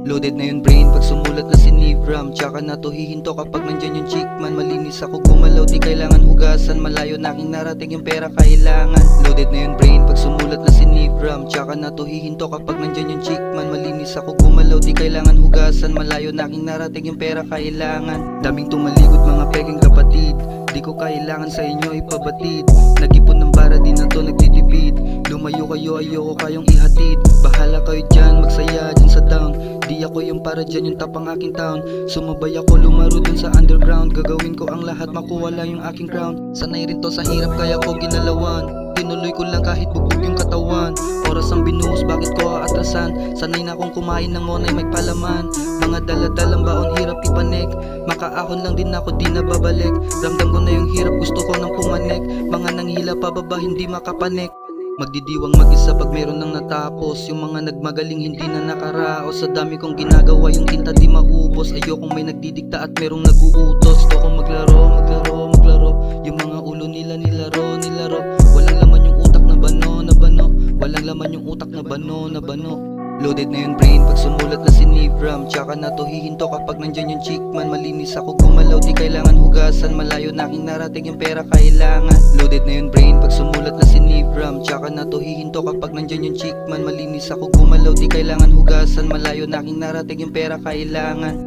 Loaded na yun brain pag sumulat na si Nivram. Tsaka na to hihinto kapag nandyan yung chick man. Malinis ako gumalaw, di kailangan hugasan. Malayo na aking narating yung pera kailangan. Loaded na yun brain pag sumulat na si Nivram. Tsaka na to hihinto kapag nandyan yung chick man. Malinis ako gumalaw, di kailangan hugasan. Malayo na aking narating yung pera kailangan. Daming tumalikod mga peking kapatid, di ko kailangan sa inyo ipabatid. Nag-ipon ng bara, di na to nagtitipid. Lumayo kayo, ayoko kayong ihatid. Bahala kayo dyan, magsaya dyan sa town. Di ako yung para dyan, yung tapang aking town. Sumabay ako lumaro dun sa underground. Gagawin ko ang lahat, makuha lang yung aking crown. Sanay rin to sa hirap kaya ko ginalawan. Tinuloy ko lang kahit bugbog yung katawan. Oras ang binuhos, bakit ko aatrasan? Sanay na akong kumain ng monay may palaman. Mga daladalang baon, hirap ipanik. Makaahon lang din ako, di na babalik. Ramdam ko na yung hirap, gusto ko nang pumanik. Mga nanghila pababa, hindi makapanik. Magdidiwang mag-isa pag meron nang natapos. Yung mga nagmagaling hindi na nakaraos. Sa dami kong ginagawa yung tinta di maubos. Ayokong may nagdidikta at merong naguutos. Gusto kong maglaro. Yung mga ulo nila nilaro. Walang laman yung utak na bano. Walang laman yung utak na bano. Loaded na yun brain pag sumulat na si Nivram. Tsaka na to hihinto kapag nandyan yung chick man. Malinis ako gumalaw, di kailangan hugasan. Malayo na aking narating yung pera kailangan. Loaded na yun brain pag sumulat na si Nivram. Tsaka na to hihinto kapag nandyan yung chick man. Malinis ako gumalaw, di kailangan hugasan. Malayo na aking narating yung pera kailangan.